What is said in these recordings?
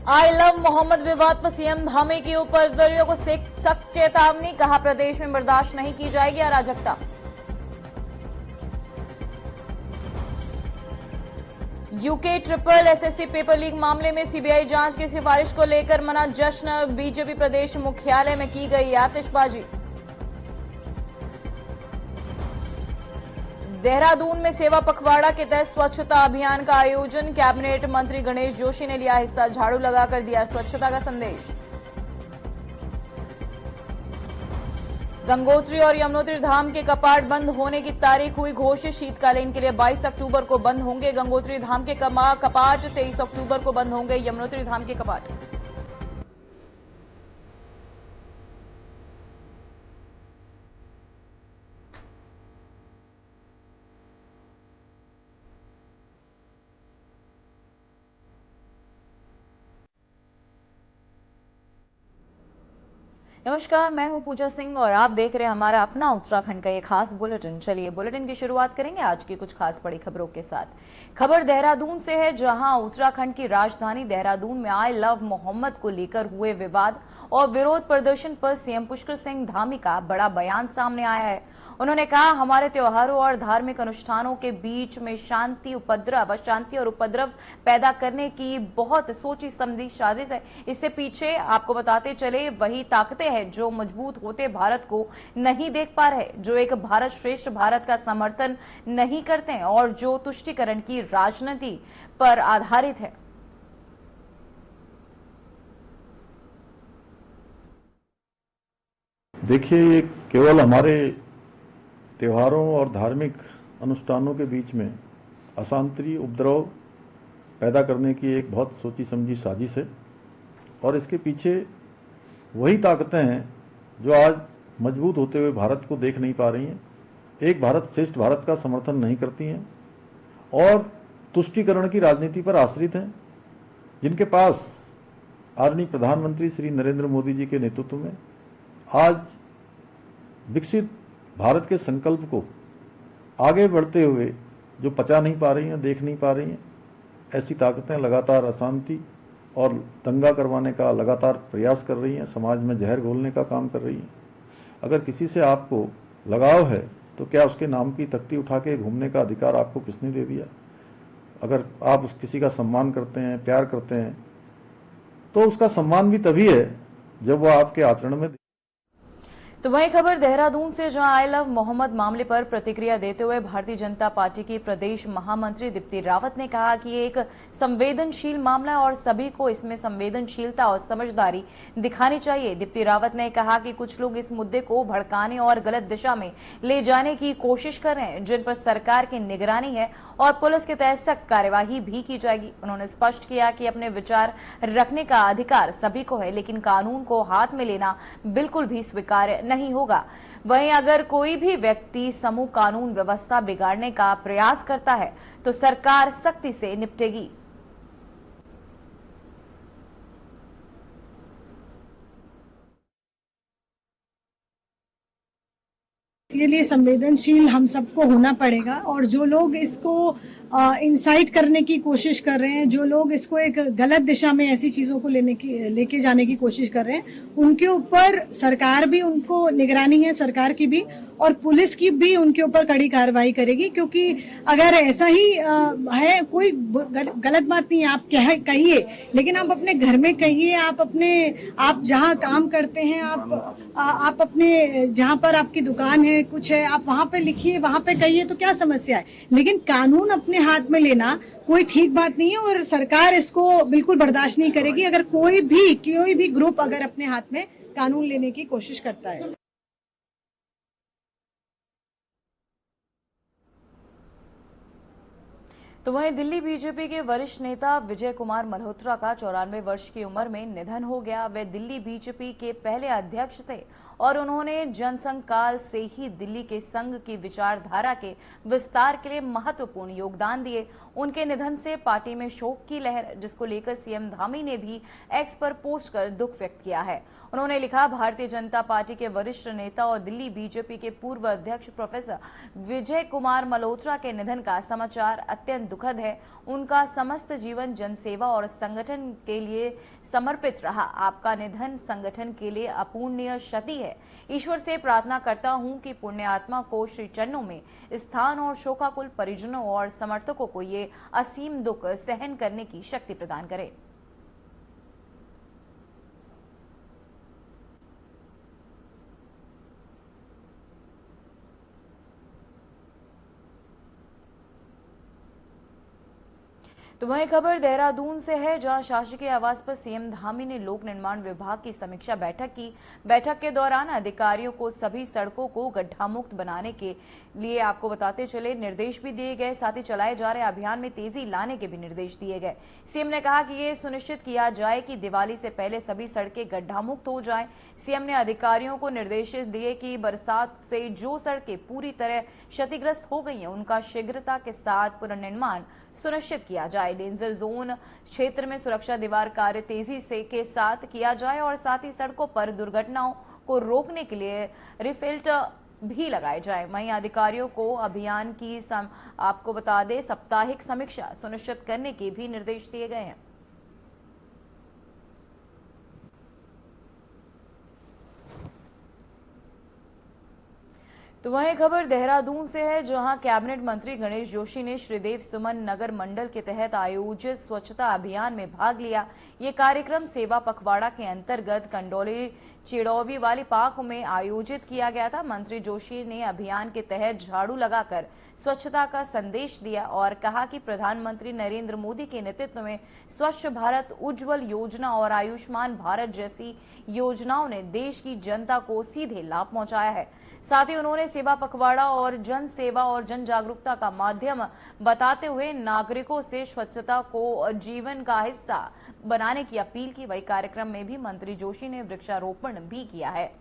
I love Mohammad विवाद पर CM Dhami की उपद्रवियों को सख्त चेतावनी, कहा प्रदेश में बर्दाश्त नहीं की जाएगी अराजकता। UK triple SSC paper leak मामले में सीबीआई जांच की सिफारिश को लेकर मना जश्न, बीजेपी प्रदेश मुख्यालय में की गई आतिशबाजी। देहरादून में सेवा पखवाड़ा के तहत स्वच्छता अभियान का आयोजन, कैबिनेट मंत्री गणेश जोशी ने लिया हिस्सा, झाड़ू लगाकर दिया स्वच्छता का संदेश। गंगोत्री और यमुनोत्री धाम के कपाट बंद होने की तारीख हुई घोषित, शीतकालीन के लिए 22 अक्टूबर को बंद होंगे गंगोत्री धाम के कपाट, 23 अक्टूबर को बंद होंगे यमुनोत्री धाम के कपाट। नमस्कार, मैं हूं पूजा सिंह और आप देख रहे हैं हमारा अपना उत्तराखंड का ये खास बुलेटिन। चलिए बुलेटिन की शुरुआत करेंगे आज की कुछ खास बड़ी खबरों के साथ। खबर देहरादून से है, जहां उत्तराखंड की राजधानी देहरादून में आई लव मोहम्मद को लेकर हुए विवाद और विरोध प्रदर्शन पर सीएम पुष्कर सिंह धामी का बड़ा बयान सामने आया है। उन्होंने कहा, हमारे त्योहारों और धार्मिक अनुष्ठानों के बीच में शांति और उपद्रव पैदा करने की बहुत सोची समझी साजिश है। इससे पीछे आपको बताते चले वही ताकतें हैं जो मजबूत होते भारत को नहीं देख पा रहे, जो एक भारत श्रेष्ठ भारत का समर्थन नहीं करते हैं और जो तुष्टीकरण की राजनीति पर आधारित है। देखिए, ये केवल हमारे त्योहारों और धार्मिक अनुष्ठानों के बीच में अशांति उपद्रव पैदा करने की एक बहुत सोची समझी साजिश है और इसके पीछे वही ताकतें हैं जो आज मजबूत होते हुए भारत को देख नहीं पा रही हैं, एक भारत श्रेष्ठ भारत का समर्थन नहीं करती हैं और तुष्टीकरण की राजनीति पर आश्रित हैं, जिनके पास आदरणीय प्रधानमंत्री श्री नरेंद्र मोदी जी के नेतृत्व में आज विकसित भारत के संकल्प को आगे बढ़ते हुए जो पचा नहीं पा रही हैं, देख नहीं पा रही हैं, ऐसी ताकतें लगातार अशांति और दंगा करवाने का लगातार प्रयास कर रही हैं, समाज में जहर घोलने का काम कर रही हैं। अगर किसी से आपको लगाव है तो क्या उसके नाम की तख्ती उठा के घूमने का अधिकार आपको किसने दे दिया? अगर आप उस किसी का सम्मान करते हैं, प्यार करते हैं, तो उसका सम्मान भी तभी है जब वह आपके आचरण में। तो वही खबर देहरादून से, जहां आई लव मोहम्मद मामले पर प्रतिक्रिया देते हुए भारतीय जनता पार्टी की प्रदेश महामंत्री दीप्ति रावत ने कहा कि ये एक संवेदनशील मामला है और सभी को इसमें संवेदनशीलता और समझदारी दिखानी चाहिए। दीप्ति रावत ने कहा कि कुछ लोग इस मुद्दे को भड़काने और गलत दिशा में ले जाने की कोशिश कर रहे हैं, जिन पर सरकार की निगरानी है और पुलिस के तहत सख्त कार्यवाही भी की जाएगी। उन्होंने स्पष्ट किया कि अपने विचार रखने का अधिकार सभी को है, लेकिन कानून को हाथ में लेना बिल्कुल भी स्वीकार्य नहीं होगा। वहीं अगर कोई भी व्यक्ति समूह कानून व्यवस्था बिगाड़ने का प्रयास करता है तो सरकार सख्ती से निपटेगी। के लिए संवेदनशील हम सबको होना पड़ेगा और जो लोग इसको इंसाइट करने की कोशिश कर रहे हैं, जो लोग इसको एक गलत दिशा में ऐसी चीजों को लेके जाने की कोशिश कर रहे हैं, उनके ऊपर सरकार भी, उनको निगरानी है सरकार की भी और पुलिस की भी उनके ऊपर कड़ी कार्रवाई करेगी। क्योंकि अगर ऐसा ही है, कोई गलत बात नहीं, आप कहिए, लेकिन आप अपने घर में कहिए, आप जहाँ काम करते हैं, आप अपने जहाँ पर आपकी दुकान है, कुछ है, आप वहाँ पे लिखिए, वहाँ पे कहिए, तो क्या समस्या है। लेकिन कानून अपने हाथ में लेना कोई ठीक बात नहीं है और सरकार इसको बिल्कुल बर्दाश्त नहीं करेगी अगर कोई भी ग्रुप अगर अपने हाथ में कानून लेने की कोशिश करता है। तो वहीं दिल्ली बीजेपी के वरिष्ठ नेता विजय कुमार मल्होत्रा का 94 वर्ष की उम्र में निधन हो गया। वे दिल्ली बीजेपी के पहले अध्यक्ष थे और उन्होंने जनसंघ काल से ही दिल्ली के संघ की विचारधारा के विस्तार के लिए महत्वपूर्ण योगदान दिए। उनके निधन से पार्टी में शोक की लहर, जिसको लेकर सीएम धामी ने भी एक्स पर पोस्ट कर दुख व्यक्त किया है। उन्होंने लिखा, भारतीय जनता पार्टी के वरिष्ठ नेता और दिल्ली बीजेपी के पूर्व अध्यक्ष प्रोफेसर विजय कुमार मल्होत्रा के निधन का समाचार अत्यंत दुखद है। उनका समस्त जीवन जनसेवा और संगठन के लिए समर्पित रहा। आपका निधन संगठन के लिए अपूर्णीय क्षति है। ईश्वर से प्रार्थना करता हूं कि पुण्य आत्मा को श्री चरणों में स्थान और शोकाकुल परिजनों और समर्थकों को ये असीम दुख सहन करने की शक्ति प्रदान करे। तो वही खबर देहरादून से है, जहां शासकीय आवास पर सीएम धामी ने लोक निर्माण विभाग की समीक्षा बैठक की। बैठक के दौरान अधिकारियों को सभी सड़कों को गड्ढा मुक्त बनाने के लिए आपको बताते चले निर्देश भी दिए गए। साथ ही चलाए जा रहे अभियान में तेजी लाने के भी निर्देश दिए गए। सीएम ने कहा कि ये सुनिश्चित किया जाए कि दिवाली से पहले सभी सड़कें गड्ढा मुक्त हो जाएं। सीएम ने अधिकारियों को निर्देश दिए कि बरसात से जो सड़कें पूरी तरह क्षतिग्रस्त हो गई हैं, उनका शीघ्रता के साथ पुनर्निर्माण सुनिश्चित किया जाए। डेंजर जोन क्षेत्र में सुरक्षा दीवार कार्य तेजी से के साथ किया जाए और साथ ही सड़कों पर दुर्घटनाओं को रोकने के लिए रिफिल्टर भी लगाए जाए। वहीं अधिकारियों को अभियान की आपको बता दें साप्ताहिक समीक्षा सुनिश्चित करने के भी निर्देश दिए गए हैं। तो वहीं खबर देहरादून से है, जहां कैबिनेट मंत्री गणेश जोशी ने श्रीदेव सुमन नगर मंडल के तहत आयोजित स्वच्छता अभियान में भाग लिया। ये कार्यक्रम सेवा पखवाड़ा के अंतर्गत कंडोली चिड़ौवी वाली पार्क में आयोजित किया गया था। मंत्री जोशी ने अभियान के तहत झाड़ू लगाकर स्वच्छता का संदेश दिया और कहा कि प्रधानमंत्री नरेंद्र मोदी के नेतृत्व में स्वच्छ भारत, उज्जवल योजना और आयुष्मान भारत जैसी योजनाओं ने देश की जनता को सीधे लाभ पहुंचाया है। साथ ही उन्होंने सेवा पखवाड़ा और जन सेवा और जन जागरूकता का माध्यम बताते हुए नागरिकों से स्वच्छता को जीवन का हिस्सा बनाने की अपील की। वही कार्यक्रम में भी मंत्री जोशी ने वृक्षारोपण भी किया है।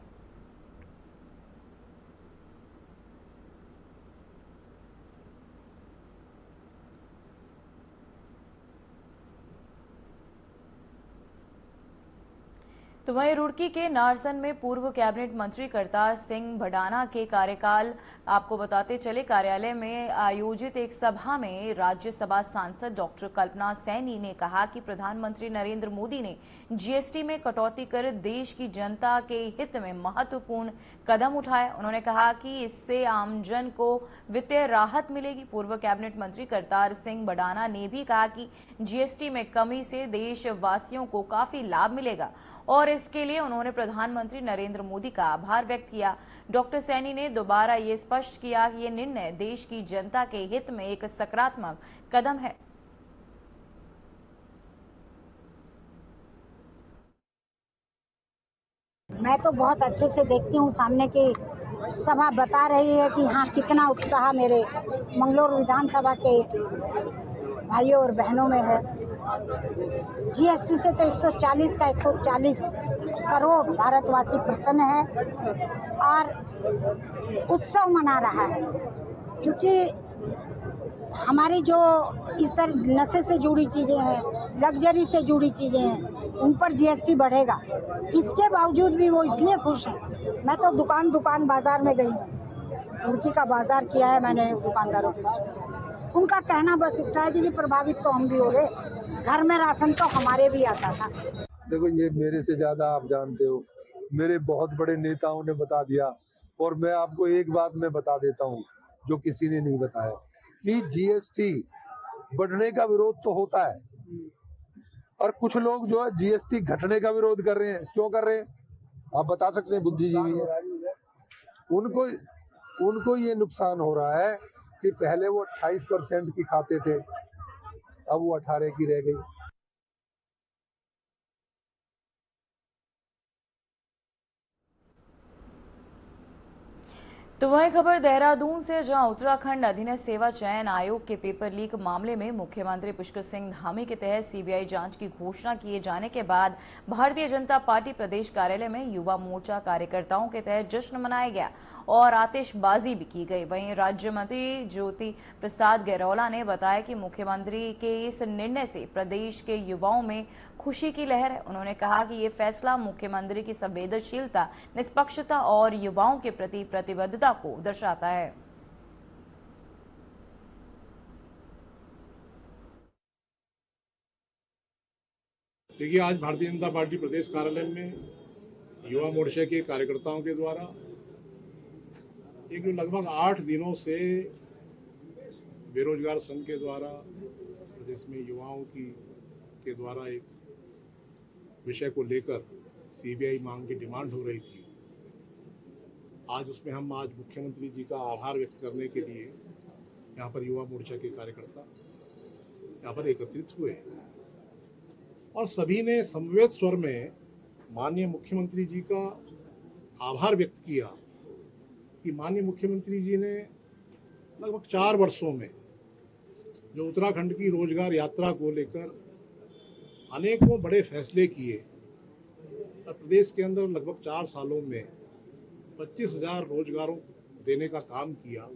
तो वहीं रुड़की के नारसन में पूर्व कैबिनेट मंत्री करतार सिंह भडाना के कार्यकाल आपको बताते चले कार्यालय में आयोजित एक सभा में राज्यसभा सांसद डॉक्टर कल्पना सैनी ने कहा कि प्रधानमंत्री नरेंद्र मोदी ने जीएसटी में कटौती कर देश की जनता के हित में महत्वपूर्ण कदम उठाए। उन्होंने कहा कि इससे आमजन को वित्तीय राहत मिलेगी। पूर्व कैबिनेट मंत्री करतार सिंह भडाना ने भी कहा कि जीएसटी में कमी से देशवासियों को काफी लाभ मिलेगा और इसके लिए उन्होंने प्रधानमंत्री नरेंद्र मोदी का आभार व्यक्त किया। डॉक्टर सैनी ने दोबारा ये स्पष्ट किया कि ये निर्णय देश की जनता के हित में एक सकारात्मक कदम है। मैं तो बहुत अच्छे से देखती हूँ, सामने की सभा बता रही है कि हाँ कितना उत्साह मेरे मंगलौर विधानसभा के भाइयों और बहनों में है। जीएसटी से तो 140 का 140 करोड़ भारतवासी प्रसन्न है और उत्सव मना रहा है, क्योंकि हमारी जो इस तरह नशे से जुड़ी चीजें हैं, लग्जरी से जुड़ी चीजें हैं, उन पर जीएसटी बढ़ेगा। इसके बावजूद भी वो इसलिए खुश हैं। मैं तो दुकान बाजार में गई हूँ, रुड़की का बाजार किया है मैंने दुकानदारों के। उनका कहना बस इतना है कि जी प्रभावित तो हम भी हो रहे, घर में राशन तो हमारे भी आता था। देखो, ये मेरे से ज्यादा आप जानते हो, मेरे बहुत बड़े नेताओं ने बता दिया और मैं आपको एक बात मैं बता देता हूँ जो किसी ने नहीं बताया कि जीएसटी बढ़ने का विरोध तो होता है और कुछ लोग जो है जीएसटी घटने का विरोध कर रहे हैं। क्यों कर रहे हैं आप बता सकते हैं? बुद्धिजीवी है, उनको ये नुकसान हो रहा है कि पहले वो 28% की खाते थे, अब वो 18 की रह गई। तो वही खबर देहरादून से, जहां उत्तराखंड अधीनस्थ सेवा चयन आयोग के पेपर लीक मामले में मुख्यमंत्री पुष्कर सिंह धामी के तहत सीबीआई जांच की घोषणा किए जाने के बाद भारतीय जनता पार्टी प्रदेश कार्यालय में युवा मोर्चा कार्यकर्ताओं के तहत जश्न मनाया गया और आतिशबाजी भी की गई। वहीं राज्य मंत्री ज्योति प्रसाद गैरोला ने बताया कि मुख्यमंत्री के इस निर्णय से प्रदेश के युवाओं में खुशी की लहर है। उन्होंने कहा कि ये फैसला मुख्यमंत्री की संवेदनशीलता, निष्पक्षता और युवाओं के प्रति प्रतिबद्धता को दर्शाता है। देखिए, आज भारतीय जनता पार्टी प्रदेश कार्यालय में युवा मोर्चा के कार्यकर्ताओं के द्वारा एक जो लगभग 8 दिनों से बेरोजगार संघ के द्वारा प्रदेश में युवाओं के द्वारा एक विषय को लेकर सीबीआई मांग की डिमांड हो रही थी, आज उसमें हम मुख्यमंत्री जी का आभार व्यक्त करने के लिए यहाँ पर युवा मोर्चा के कार्यकर्ता यहाँ पर एकत्रित हुए और सभी ने समवेत स्वर में माननीय मुख्यमंत्री जी का आभार व्यक्त किया कि माननीय मुख्यमंत्री जी ने लगभग 4 वर्षों में जो उत्तराखंड की रोजगार यात्रा को लेकर अनेकों बड़े फैसले किए और प्रदेश के अंदर लगभग 4 सालों में 25,000 रोजगारों देने का काम किया।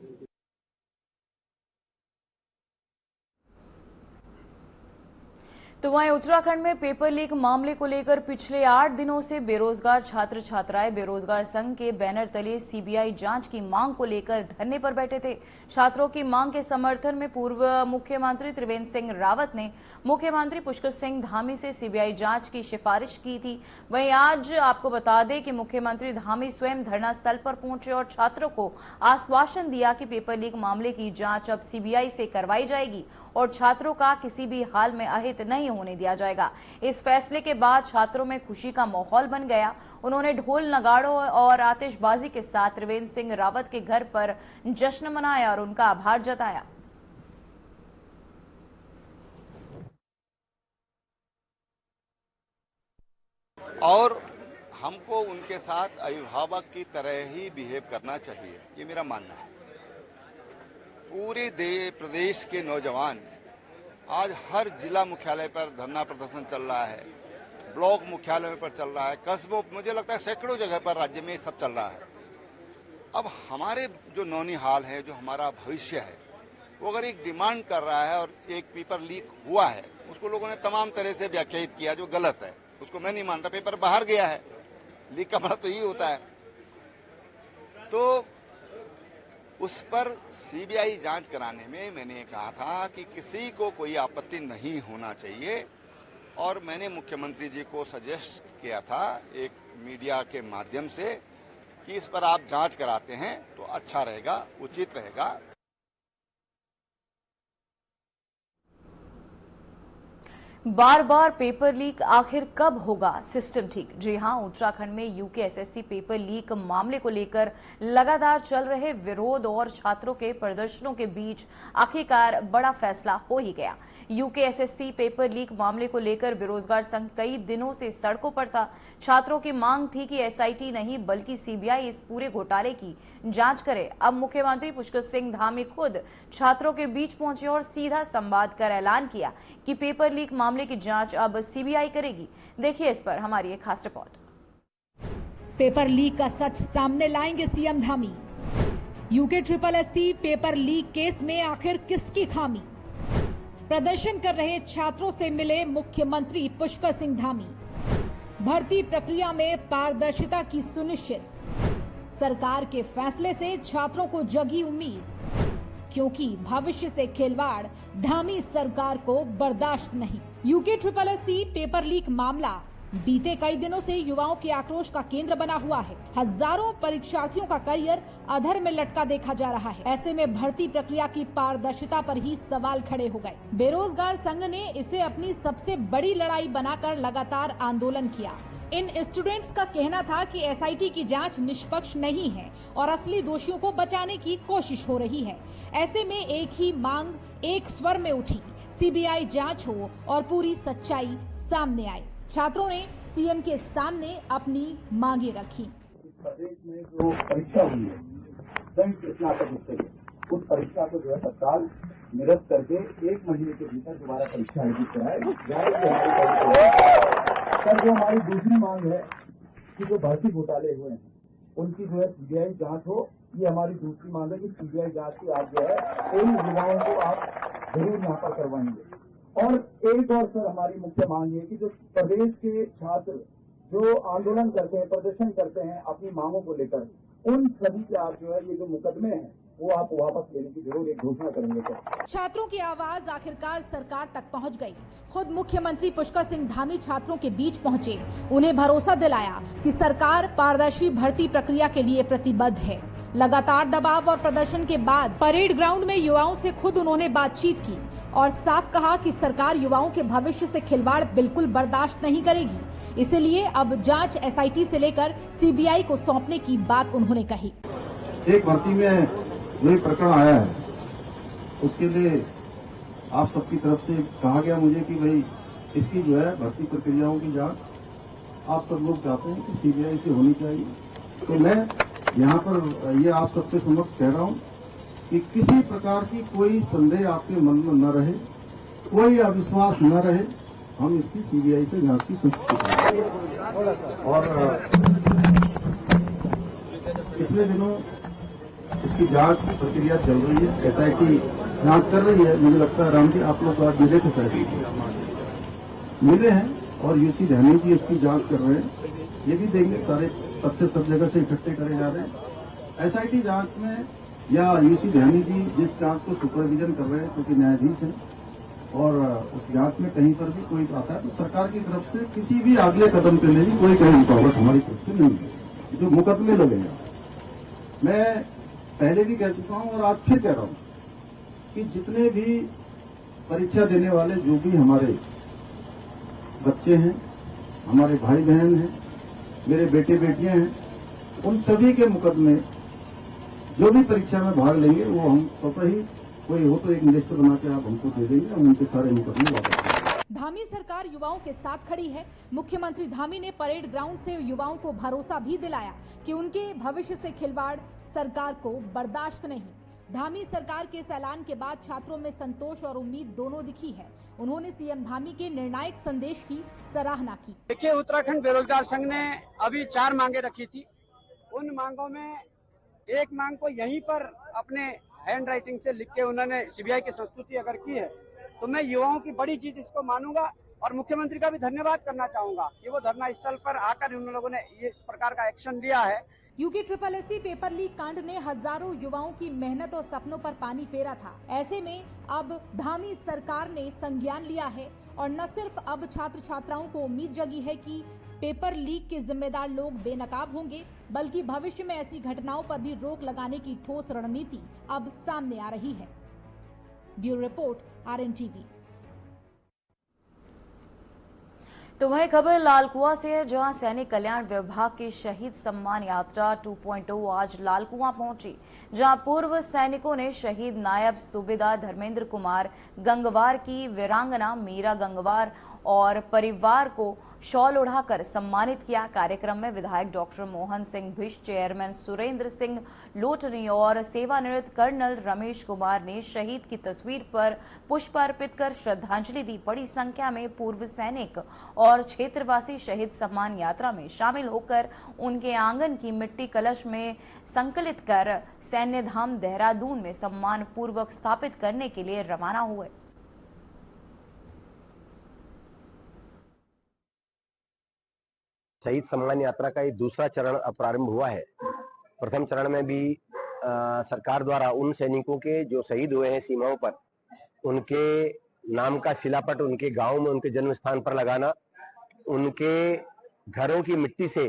तो वहीं उत्तराखंड में पेपर लीक मामले को लेकर पिछले 8 दिनों से बेरोजगार छात्र छात्राएं बेरोजगार संघ के बैनर तले सीबीआई जांच की मांग को लेकर धरने पर बैठे थे। छात्रों की मांग के समर्थन में पूर्व मुख्यमंत्री त्रिवेंद्र सिंह रावत ने मुख्यमंत्री पुष्कर सिंह धामी से सीबीआई जांच की सिफारिश की थी। वहीं आज आपको बता दें कि मुख्यमंत्री धामी स्वयं धरना स्थल पर पहुंचे और छात्रों को आश्वासन दिया कि पेपर लीक मामले की जांच अब सीबीआई से करवाई जाएगी और छात्रों का किसी भी हाल में अहित नहीं होने दिया जाएगा। इस फैसले के बाद छात्रों में खुशी का माहौल बन गया। उन्होंने ढोल नगाड़ों और आतिशबाजी के साथ त्रिवेंद्र सिंह रावत के घर पर जश्न मनाया और उनका आभार जताया। और हमको उनके साथ अभिभावक की तरह ही बिहेव करना चाहिए, ये मेरा मानना है। पूरे प्रदेश के नौजवान आज हर जिला मुख्यालय पर धरना प्रदर्शन चल रहा है, ब्लॉक मुख्यालय पर चल रहा है, कस्बों, मुझे लगता है सैकड़ों जगह पर राज्य में सब चल रहा है। अब हमारे जो नौनिहाल है, जो हमारा भविष्य है, वो अगर एक डिमांड कर रहा है और एक पेपर लीक हुआ है, उसको लोगों ने तमाम तरह से व्याख्यायित किया जो गलत है, उसको मैं नहीं मानता। पेपर बाहर गया है, लीक का मतलब तो यही होता है। तो उस पर सीबीआई जांच कराने में मैंने कहा था कि किसी को कोई आपत्ति नहीं होना चाहिए और मैंने मुख्यमंत्री जी को सजेस्ट किया था एक मीडिया के माध्यम से कि इस पर आप जांच कराते हैं तो अच्छा रहेगा, उचित रहेगा। बार बार पेपर लीक आखिर कब होगा सिस्टम ठीक? जी हां, उत्तराखंड में यूकेएसएससी पेपर लीक मामले को लेकर लगातार चल रहे विरोध और छात्रों के प्रदर्शनों के बीच आखिरकार बड़ा फैसला हो ही गया। यूकेएसएससी पेपर लीक मामले को लेकर बेरोजगार संघ कई दिनों से सड़कों पर था। छात्रों की मांग थी कि एसआईटी नहीं बल्कि सीबीआई इस पूरे घोटाले की जांच करे। अब मुख्यमंत्री पुष्कर सिंह धामी खुद छात्रों के बीच पहुंचे और सीधा संवाद कर ऐलान किया कि पेपर लीक मामले की जांच अब सीबीआई करेगी। देखिए इस पर हमारी एक खास रिपोर्ट। पेपर लीक का सच सामने लाएंगे CM Dhami. UK paper leak case में आखिर किसकी खामी? प्रदर्शन कर रहे छात्रों से मिले मुख्यमंत्री पुष्कर सिंह धामी। भर्ती प्रक्रिया में पारदर्शिता की सुनिश्चित। सरकार के फैसले से छात्रों को जगी उम्मीद, क्योंकि भविष्य से खिलवाड़ धामी सरकार को बर्दाश्त नहीं। यूके पेपर लीक मामला बीते कई दिनों से युवाओं के आक्रोश का केंद्र बना हुआ है। हजारों परीक्षार्थियों का करियर अधर में लटका देखा जा रहा है। ऐसे में भर्ती प्रक्रिया की पारदर्शिता पर ही सवाल खड़े हो गए। बेरोजगार संघ ने इसे अपनी सबसे बड़ी लड़ाई बनाकर लगातार आंदोलन किया। इन स्टूडेंट्स का कहना था कि एसआईटी की जांच निष्पक्ष नहीं है और असली दोषियों को बचाने की कोशिश हो रही है। ऐसे में एक ही मांग एक स्वर में उठी, सीबीआई जांच हो और पूरी सच्चाई सामने आए। छात्रों ने सीएम के सामने अपनी मांगे रखी। प्रदेश में जो परीक्षा हुई है संयुक्त स्नातक स्तरीय, उस परीक्षा को जो है तत्काल निरस्त करके 1 महीने के भीतर दोबारा परीक्षा आयोजित कराए जाए। सर, जो हमारी दूसरी मांग है कि जो भर्ती घोटाले हुए हैं उनकी जो है सीबीआई जांच हो, ये हमारी दूसरी मांग है कि सीबीआई जांच की आप जो है इन युवाओं को आप जरूर यहाँ पर करवाएंगे। और एक और सर हमारी मुख्य मांग है कि जो प्रदेश के छात्र जो आंदोलन करते हैं, प्रदर्शन करते हैं अपनी मांगों को लेकर, उन सभी के आप जो है ये जो मुकदमे हैं वो आप वापस लेने की जरूर एक घोषणा करेंगे सर। छात्रों की आवाज आखिरकार सरकार तक पहुंच गई। खुद मुख्यमंत्री पुष्कर सिंह धामी छात्रों के बीच पहुंचे, उन्हें भरोसा दिलाया कि सरकार पारदर्शी भर्ती प्रक्रिया के लिए प्रतिबद्ध है। लगातार दबाव और प्रदर्शन के बाद परेड ग्राउंड में युवाओं से खुद उन्होंने बातचीत की और साफ कहा कि सरकार युवाओं के भविष्य से खिलवाड़ बिल्कुल बर्दाश्त नहीं करेगी। इसलिए अब जांच एसआईटी से लेकर सीबीआई को सौंपने की बात उन्होंने कही। एक भर्ती में जो प्रकरण आया है उसके लिए आप सबकी तरफ से कहा गया मुझे कि भाई इसकी जो है भर्ती प्रक्रियाओं की जांच आप सब लोग चाहते हैं कि सीबीआई से होनी चाहिए। तो मैं यहाँ पर ये आप सबके समक्ष कह रहा हूँ कि किसी प्रकार की कोई संदेह आपके मन में न रहे, कोई अविश्वास न रहे, हम इसकी सीबीआई से जांच की संस्तुति करेंगे। और पिछले दिनों इसकी जांच की प्रक्रिया चल रही है, एसआईटी जांच कर रही है। मुझे लगता है राम जी आप लोग आज मिले थे, मिले हैं और यूसी ध्यानी जी उसकी जांच कर रहे हैं। ये भी देंगे सारे तथ्य सब जगह से इकट्ठे करे जा रहे हैं। एसआईटी जांच में या यूसी ध्यानी जी जिस जांच को सुपरविजन कर रहे हैं क्योंकि न्यायाधीश हैं और उस जांच में कहीं पर भी कोई आता है तो सरकार की तरफ से किसी भी अगले कदम के लिए भी कोई कहीं रुकावट हमारी तरफ से नहीं है। जो मुकदमे लगेंगे, मैं पहले भी कह चुका हूं और आज फिर कह रहा हूं कि जितने भी परीक्षा देने वाले जो भी हमारे बच्चे हैं, हमारे भाई बहन हैं, मेरे बेटे बेटियां हैं, उन सभी के मुकदमे जो भी परीक्षा में भाग लेंगे वो हम स्वतः ही कोई हो तो एक लिस्ट बना के आप हमको दे देंगे, हम उनके सारे मुकदमे वापस। धामी सरकार युवाओं के साथ खड़ी है। मुख्यमंत्री धामी ने परेड ग्राउंड से युवाओं को भरोसा भी दिलाया कि उनके भविष्य से खिलवाड़ सरकार को बर्दाश्त नहीं। धामी सरकार के इस ऐलान के बाद छात्रों में संतोष और उम्मीद दोनों दिखी है। उन्होंने सीएम धामी के निर्णायक संदेश की सराहना की। देखिए, उत्तराखंड बेरोजगार संघ ने अभी 4 मांगे रखी थी। उन मांगों में एक मांग को यहीं पर अपने हैंड राइटिंग से लिख के उन्होंने सीबीआई की संस्तुति अगर की है तो मैं युवाओं की बड़ी चीज इसको मानूंगा और मुख्यमंत्री का भी धन्यवाद करना चाहूंगा कि वो धरना स्थल पर आकर उन लोगों ने ये प्रकार का एक्शन लिया है। UKSSC पेपर लीक कांड ने हजारों युवाओं की मेहनत और सपनों पर पानी फेरा था। ऐसे में अब धामी सरकार ने संज्ञान लिया है और न सिर्फ अब छात्र छात्राओं को उम्मीद जगी है कि पेपर लीक के जिम्मेदार लोग बेनकाब होंगे, बल्कि भविष्य में ऐसी घटनाओं पर भी रोक लगाने की ठोस रणनीति अब सामने आ रही है। Bureau report, RNTV। तो वही खबर लालकुआं से है, जहां सैनिक कल्याण विभाग की शहीद सम्मान यात्रा 2.0 आज लालकुआं पहुंची, जहां पूर्व सैनिकों ने शहीद नायब सूबेदार धर्मेंद्र कुमार गंगवार की वीरांगना मीरा गंगवार और परिवार को शॉल उड़ाकर सम्मानित किया। कार्यक्रम में विधायक डॉक्टर मोहन सिंह भिष्ट, चेयरमैन सुरेंद्र सिंह लोटनी और सेवानिवृत्त कर्नल रमेश कुमार ने शहीद की तस्वीर पर पुष्प अर्पित कर श्रद्धांजलि दी। बड़ी संख्या में पूर्व सैनिक और क्षेत्रवासी शहीद सम्मान यात्रा में शामिल होकर उनके आंगन की मिट्टी कलश में संकलित कर सैन्य धाम देहरादून में सम्मान पूर्वक स्थापित करने के लिए रवाना हुए। शहीद सम्मान यात्रा का ये दूसरा चरण प्रारंभ हुआ है। प्रथम चरण में भी सरकार द्वारा उन सैनिकों के जो शहीद हुए हैं सीमाओं पर, उनके नाम का शिलापट उनके गांव में उनके जन्म स्थान पर लगाना, उनके घरों की मिट्टी से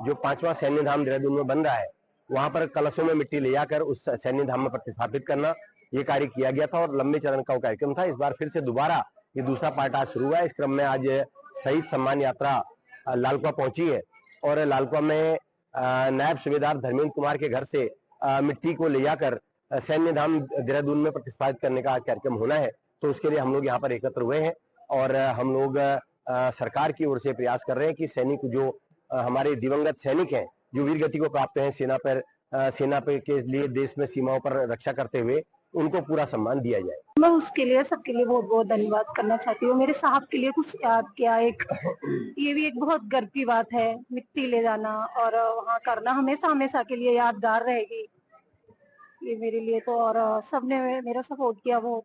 जो 5वां सैन्य धाम देहरादून में बन रहा है वहां पर कलशों में मिट्टी ले जाकर उस सैन्य धाम में प्रतिस्थापित करना, ये कार्य किया गया था और लंबे चरण का वो कार्यक्रम था। इस बार फिर से दोबारा ये दूसरा पार्ट आज शुरू हुआ है। इस क्रम में आज शहीद सम्मान यात्रा लालकुआं पहुंची है और लालकुआं में नायब सूबेदार धर्मेंद्र कुमार के घर से मिट्टी को ले जाकर सैन्य धाम देहरादून में प्रतिस्थापित करने का कार्यक्रम होना है। तो उसके लिए हम लोग यहाँ पर एकत्र हुए हैं और हम लोग सरकार की ओर से प्रयास कर रहे हैं कि सैनिक जो हमारे दिवंगत सैनिक हैं, जो वीर गति को प्राप्त हैं सेना पे के लिए देश में सीमाओं पर रक्षा करते हुए, उनको पूरा सम्मान दिया जाए। मैं उसके लिए सबके लिए बहुत बहुत धन्यवाद करना चाहती हूँ। मेरे साहब के लिए कुछ याद किया, ये भी एक बहुत गर्व की बात है। मिट्टी ले जाना और वहाँ करना हमेशा हमेशा के लिए यादगार रहेगी ये मेरे लिए तो। और सबने मेरा सपोर्ट किया बहुत।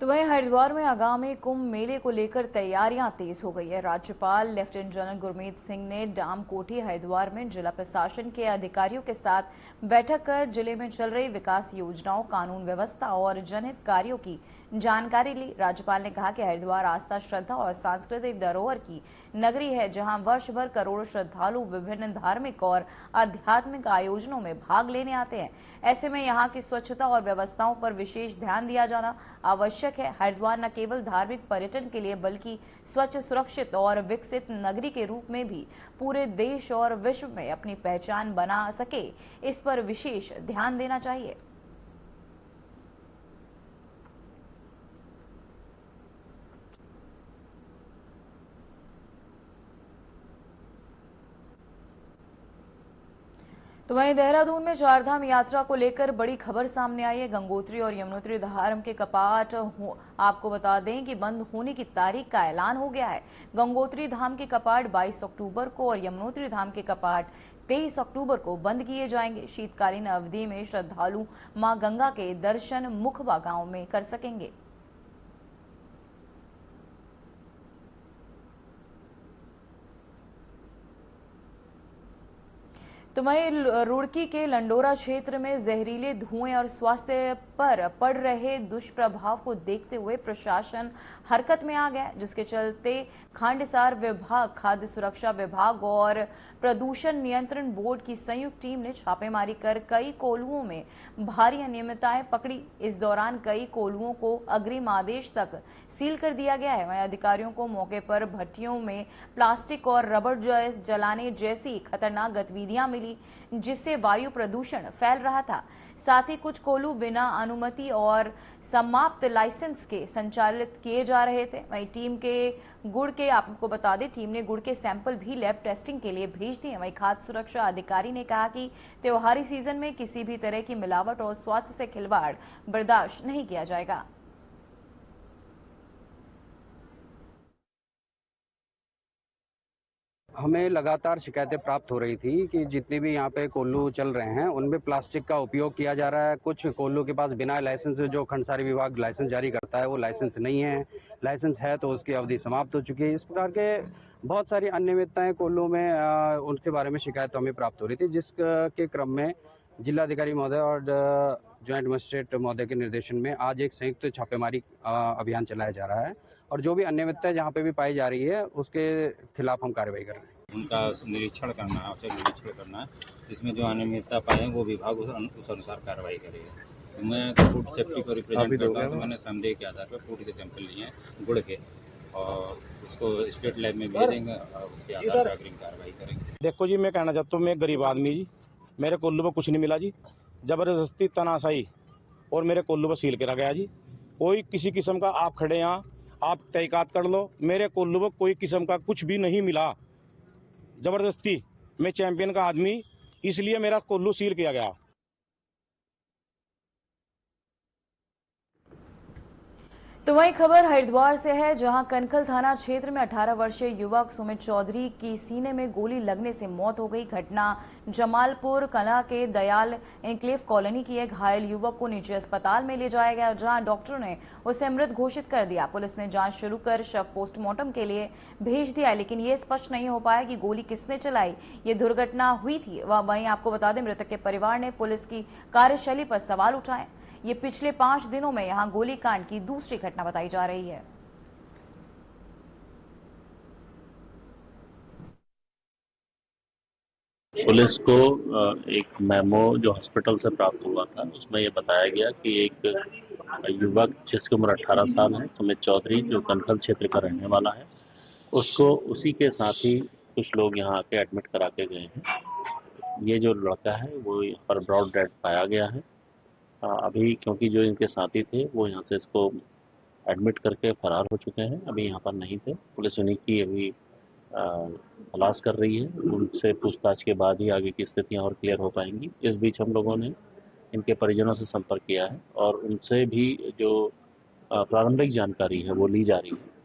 तो वहीं हरिद्वार में आगामी कुंभ मेले को लेकर तैयारियां तेज हो गई है। राज्यपाल लेफ्टिनेंट जनरल गुरमीत सिंह ने डाम कोठी हरिद्वार में जिला प्रशासन के अधिकारियों के साथ बैठक कर जिले में चल रही विकास योजनाओं, कानून व्यवस्था और जनहित कार्यों की जानकारी ली। राज्यपाल ने कहा कि हरिद्वार आस्था, श्रद्धा और सांस्कृतिक धरोहर की नगरी है, जहां वर्ष भर करोड़ों श्रद्धालु विभिन्न धार्मिक और आध्यात्मिक आयोजनों में भाग लेने आते हैं। ऐसे में यहां की स्वच्छता और व्यवस्थाओं पर विशेष ध्यान दिया जाना आवश्यक है। हरिद्वार न केवल धार्मिक पर्यटन के लिए बल्कि स्वच्छ, सुरक्षित और विकसित नगरी के रूप में भी पूरे देश और विश्व में अपनी पहचान बना सके, इस पर विशेष ध्यान देना चाहिए। तो वहीं देहरादून में चारधाम यात्रा को लेकर बड़ी खबर सामने आई है। गंगोत्री और यमुनोत्री धाम के कपाट आपको बता दें कि बंद होने की तारीख का ऐलान हो गया है। गंगोत्री धाम के कपाट 22 अक्टूबर को और यमुनोत्री धाम के कपाट 23 अक्टूबर को बंद किए जाएंगे। शीतकालीन अवधि में श्रद्धालु मां गंगा के दर्शन मुखबा गांव में कर सकेंगे। तो वहीं रुड़की के लंडोरा क्षेत्र में जहरीले धुएं और स्वास्थ्य पर पड़ रहे दुष्प्रभाव को देखते हुए प्रशासन हरकत में आ गया, जिसके चलते खांडसार विभाग, खाद्य सुरक्षा विभाग और प्रदूषण नियंत्रण बोर्ड की संयुक्त टीम ने छापेमारी कर कई कोल्हुओं में भारी अनियमितताएं पकड़ी। इस दौरान कई कोल्हुओं को अग्रिम आदेश तक सील कर दिया गया है। वहीं अधिकारियों को मौके पर भट्टियों में प्लास्टिक और रबड़ जलाने जैसी खतरनाक गतिविधियां मिली, जिससे वायु प्रदूषण फैल रहा था। साथ ही कुछ कोल्हू बिना अनुमति और समाप्त लाइसेंस के संचालित किए जा रहे थे। वहीं टीम के गुड़ के, आपको बता दें, टीम ने गुड़ के सैंपल भी लैब टेस्टिंग के लिए भेज दिए। वहीं खाद्य सुरक्षा अधिकारी ने कहा कि त्योहारी सीजन में किसी भी तरह की मिलावट और स्वास्थ्य से खिलवाड़ बर्दाश्त नहीं किया जाएगा। हमें लगातार शिकायतें प्राप्त हो रही थी कि जितने भी यहाँ पे कोल्हू चल रहे हैं उनमें प्लास्टिक का उपयोग किया जा रहा है। कुछ कोल्हू के पास बिना लाइसेंस, जो खंडसारी विभाग लाइसेंस जारी करता है, वो लाइसेंस नहीं है। लाइसेंस है तो उसकी अवधि समाप्त हो चुकी है। इस प्रकार के बहुत सारी अनियमितताएं कोल्हू में उनके बारे में शिकायत हमें प्राप्त हो रही थी, जिसके क्रम में जिलाधिकारी महोदय और ज्वाइंट मजिस्ट्रेट महोदय के निर्देशन में आज एक संयुक्त छापेमारी अभियान चलाया जा रहा है और जो भी अनियमितता जहाँ पे भी पाई जा रही है उसके खिलाफ हम कार्रवाई कर रहे हैं। उनका निरीक्षण करना है, आवश्यक निरीक्षण करना है। इसमें जो अनियमितता पाए वो विभाग उस अनुसार कार्रवाई करेगा। तो मैं फूड सेफ्टी को रिप्रेजेंट करता हूँ, तो मैंने संदेह के आधार पर फूड के सैंपल लिए हैं गुड़ के, और उसको स्टेट लैब में भेजेंगे और उसके आधार पर अग्रिम कार्रवाई करेंगे। देखो जी, मैं कहना चाहता हूँ, मैं गरीब आदमी जी, मेरे कोल्लू में कुछ नहीं मिला जी। जबरदस्ती तनाशाई और मेरे कोल्लू पर सील करा गया जी। कोई किसी किस्म का, आप खड़े यहाँ, आप तहकीकात कर लो, मेरे कोल्लू में कोई किस्म का कुछ भी नहीं मिला। जबरदस्ती, मैं चैंपियन का आदमी, इसलिए मेरा कोल्लू सील किया गया। तो वही खबर हरिद्वार से है, जहां कनखल थाना क्षेत्र में 18 वर्षीय युवक सुमित चौधरी की सीने में गोली लगने से मौत हो गई। घटना जमालपुर कला के दयाल एन्क्लेव कॉलोनी की है। घायल युवक को निजी अस्पताल में ले जाया गया, जहां डॉक्टरों ने उसे मृत घोषित कर दिया। पुलिस ने जांच शुरू कर शव पोस्टमार्टम के लिए भेज दिया, लेकिन ये स्पष्ट नहीं हो पाया कि गोली किसने चलाई, ये दुर्घटना हुई थी। वहीं आपको बता दें, मृतक के परिवार ने पुलिस की कार्यशैली पर सवाल उठाए। ये पिछले 5 दिनों में यहां गोलीकांड की दूसरी घटना बताई जा रही है। पुलिस को एक मेमो जो हॉस्पिटल से प्राप्त हुआ था, उसमें ये बताया गया कि एक युवक जिसकी उम्र 18 साल है, सुमित चौधरी, जो कनखल क्षेत्र का रहने वाला है, उसको उसी के साथ ही कुछ लोग यहाँ आके एडमिट करा के गए हैं। ये जो लड़का है वो यहाँ पर ब्रॉड डेड पाया गया है। अभी क्योंकि जो इनके साथी थे वो यहाँ से इसको एडमिट करके फरार हो चुके हैं, अभी यहाँ पर नहीं थे। पुलिस उन्हीं की अभी तलाश कर रही है। उनसे पूछताछ के बाद ही आगे की स्थितियाँ और क्लियर हो पाएंगी। इस बीच हम लोगों ने इनके परिजनों से संपर्क किया है और उनसे भी जो प्रारंभिक जानकारी है वो ली जा रही है।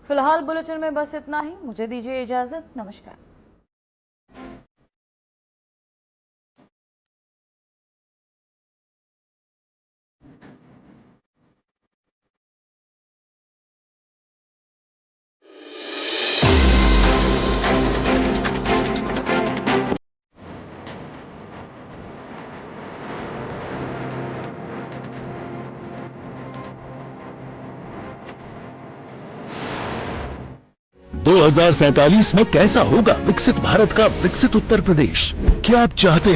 फिलहाल बुलेटिन में बस इतना ही। मुझे दीजिए इजाजत। नमस्कार। 2047 में कैसा होगा विकसित भारत का विकसित उत्तर प्रदेश? क्या आप चाहते